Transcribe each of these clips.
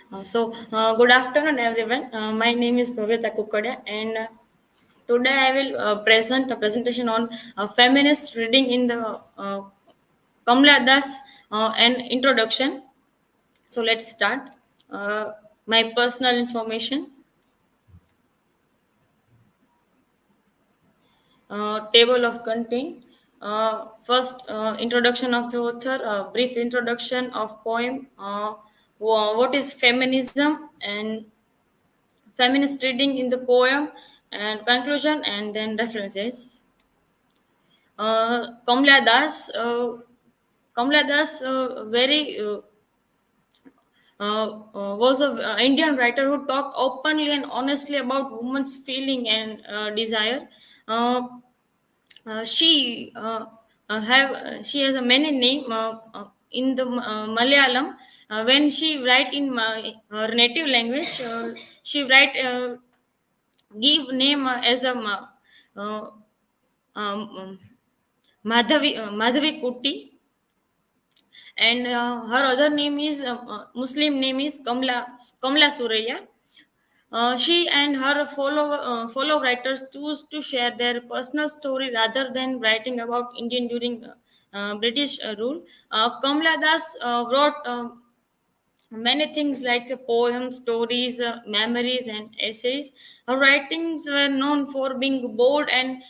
Good afternoon, everyone. My name is Bhavita Kukkada, and today I will present a presentation on feminist reading in the Kamala Das and introduction. So, let's start. Uh, my personal information, table of content. First, introduction of the author, brief introduction of poem. What is feminism and feminist reading in the poem and conclusion and then references. Kamala Das, very was a Indian writer who talked openly and honestly about women's feeling and desire. Uh, she has a many name in the Malayalam. When she write in her native language, she write give name as a uh, um, Madhavi Kuti, and her other name is Muslim name is Kamala Suraya. She and her follow writers choose to share their personal story rather than writing about Indian during British rule. Kamala Das wrote many things like the poems, stories, memories, and essays. Her writings were known for being bold and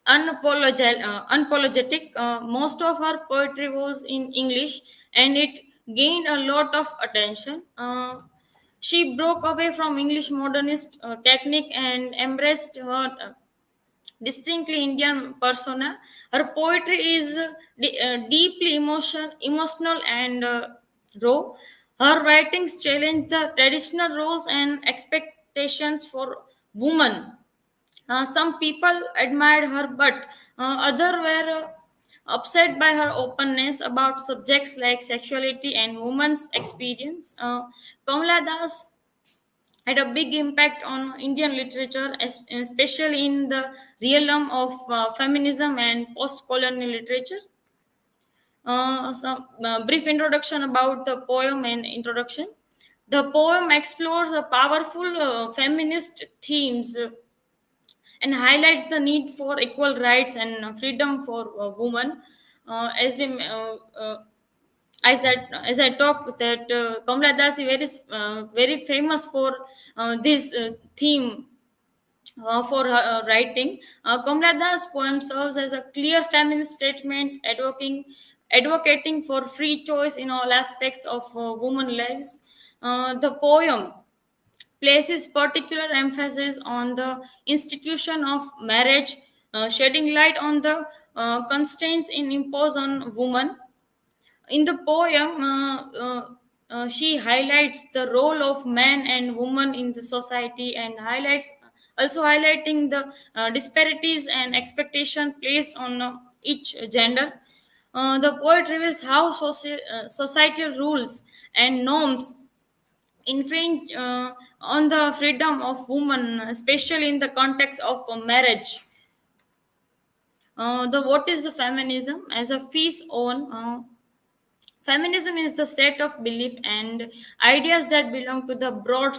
unapologetic. Most of her poetry was in English, and it gained a lot of attention. She broke away from English modernist technique and embraced her distinctly Indian persona. Her poetry is deeply emotional and raw. Her writings challenge the traditional roles and expectations for women. Some people admired her, but others were upset by her openness about subjects like sexuality and women's experience. Kamala Das had a big impact on Indian literature, especially in the realm of feminism and post-colonial literature. Brief introduction about the poem and introduction. The poem explores a powerful feminist themes and highlights the need for equal rights and freedom for women. As we as I talk that Kamala Das is very famous for this theme for her writing. Kamala Das' poem serves as a clear feminist statement advocating for free choice in all aspects of women's lives. The poem places particular emphasis on the institution of marriage, shedding light on the constraints imposed on women. In the poem, she highlights the role of man and woman in the society and highlighting the disparities and expectation placed on each gender. The poet reveals how societal rules and norms infringe on the freedom of women, especially in the context of marriage. The what is the feminism as a feast on? Feminism is the set of belief and ideas that belong to the broad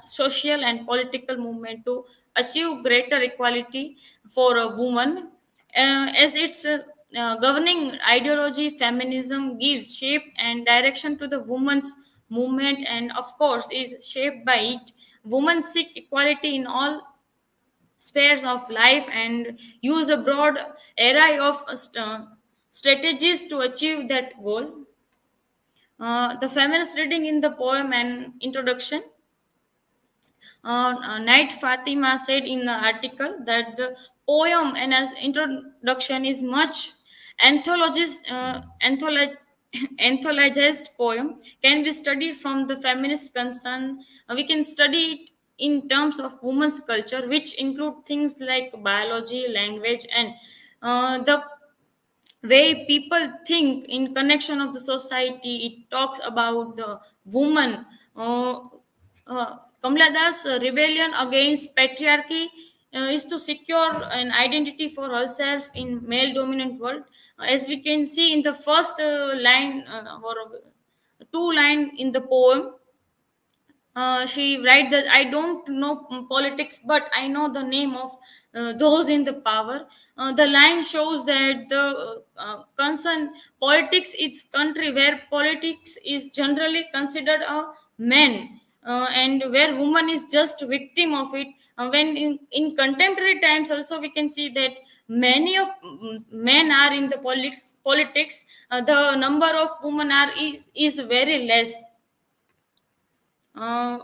social and political movement to achieve greater equality for a woman. As its governing ideology, feminism gives shape and direction to the woman's movement, and of course, is shaped by it. Women seek equality in all spheres of life and use a broad array of strategies to achieve that goal. The feminist reading in the poem and introduction. Knight Fatima said in the article that the poem and as introduction is much anthologist, anthologized poem can be studied from the feminist concern. We can study it in terms of women's culture, which include things like biology, language, and the way people think in connection of the society. It talks about the woman. Kamala Das' rebellion against patriarchy is to secure an identity for herself in male dominant world. As we can see in the first line or two line in the poem. She writes that I don't know politics, but I know the name of those in the power. The line shows that the concern politics is country where politics is generally considered a man, and where woman is just victim of it. When in contemporary times, also we can see that many of men are in the politics. The number of women are is very less. uh,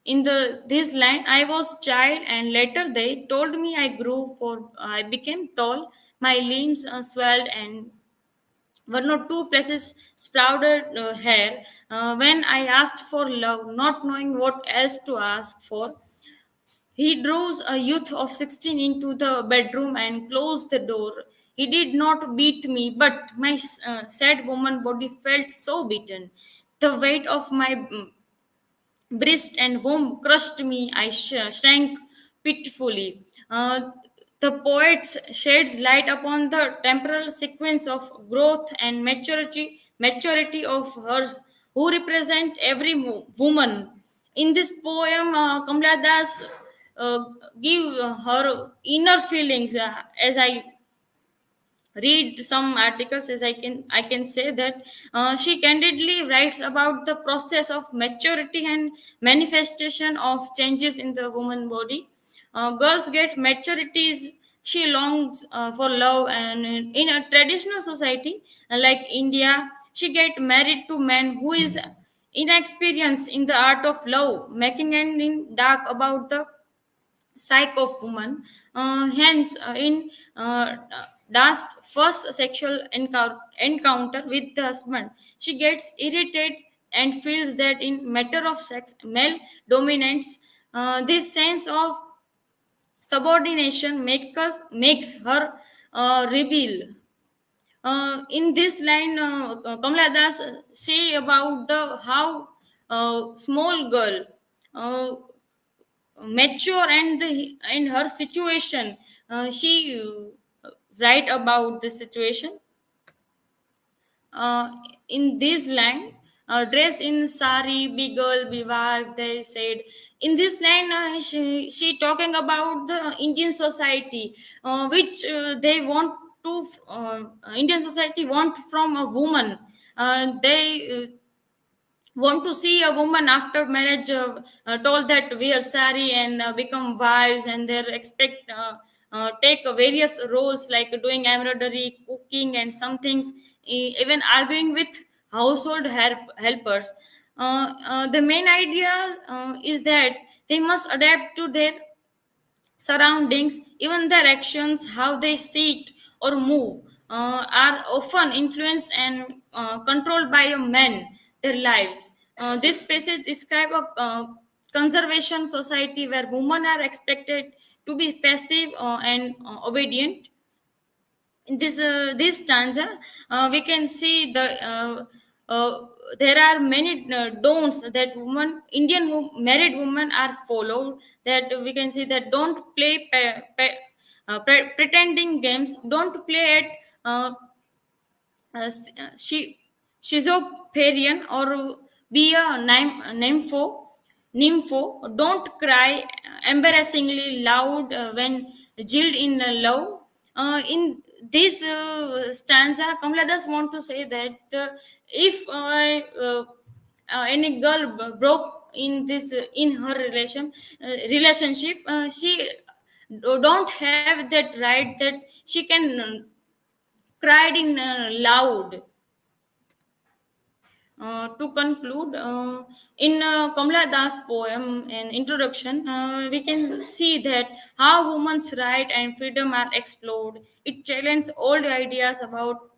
in the this line, I was child, and later they told me I grew, for I became tall, my limbs swelled, and one or two places sprouted hair. When I asked for love, not knowing what else to ask for, he draws a youth of 16 into the bedroom and closed the door. He did not beat me, but my sad woman body felt so beaten. The weight of my breast and womb crushed me. I shrank pitifully. The poet sheds light upon the temporal sequence of growth and maturity of hers, who represent every woman. In this poem, Kamala Das give her inner feelings, as I read some articles, as I can say that she candidly writes about the process of maturity and manifestation of changes in the woman body. Girls get maturities, she longs for love, and in a traditional society like India, she get married to man who is inexperienced in the art of love, making and in dark about the psyche of woman. Hence, in Dast's first sexual encounter with the husband, she gets irritated and feels that in matter of sex, male dominance. This sense of subordination makes her rebel. In this line, Kamala Das say about the how small girl uh, mature and in her situation, she write about the situation uh, in this line. Dress in sari, be girl, be wife, they said. In this line, she talking about the Indian society, which they want to, Indian society want from a woman. They want to see a woman after marriage told that wear sari and become wives, and they expect take various roles like doing embroidery, cooking, and some things, even arguing with household helpers. The main idea is that they must adapt to their surroundings. Even their actions, how they sit or move, are often influenced and controlled by a man, their lives. This passage describe a conservation society where women are expected to be passive and obedient. In this stanza, we can see uh, there are many don'ts that married women are followed. That we can see that don't play pretending games, don't play at she schizophrenian or be a nympho. Don't cry embarrassingly loud when jilled in love. In this stanza, Kamala Das want to say that if any girl broke in this in her relationship, she don't have that right that she can cried in loud. To conclude, in Kamala Das' poem and introduction, we can see that how women's right and freedom are explored. It challenges old ideas about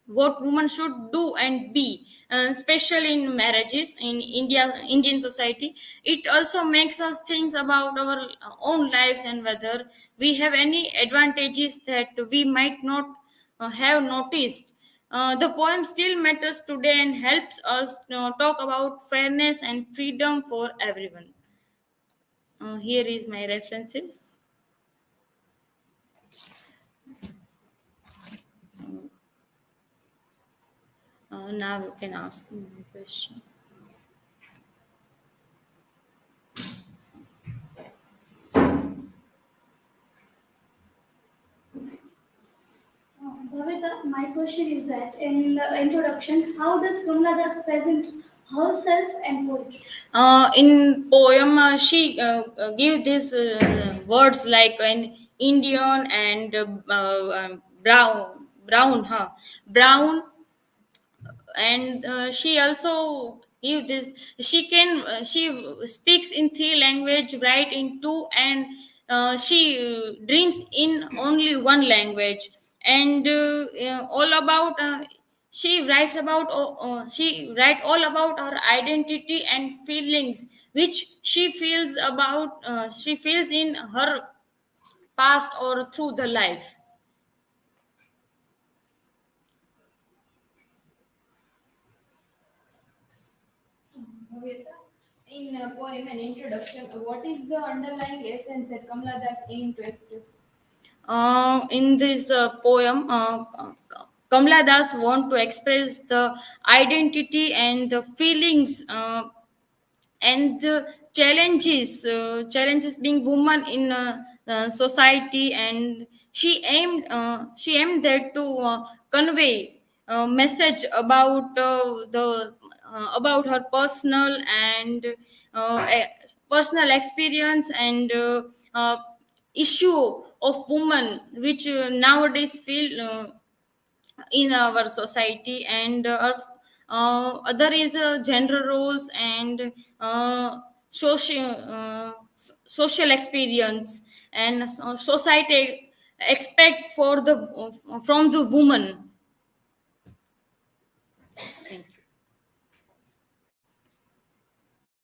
what women should do and be, especially in marriages in Indian society. It also makes us think about our own lives and whether we have any advantages that we might not have noticed. The poem still matters today and helps us talk about fairness and freedom for everyone. Here is my references. Now you can ask me a question. Bhavita, my question is that in the introduction, how does Kamala Das present herself and poetry? In poem, she give these words like an Indian and brown, and she also give this. She speaks in three language, write in two, and she dreams in only one language, and all about. She write all about her identity and feelings which she feels in her past or through the life. Bhavita, in a poem and introduction, what is the underlying essence that Kamala Das aimed to express? In this poem, Kamala Das want to express the identity and the feelings and the challenges being woman in society, and she aimed that to convey a message about her uh, personal experience and issue of woman which nowadays feel in our society, and other is gender roles and social experience, and society expect for the from the woman. Thank you.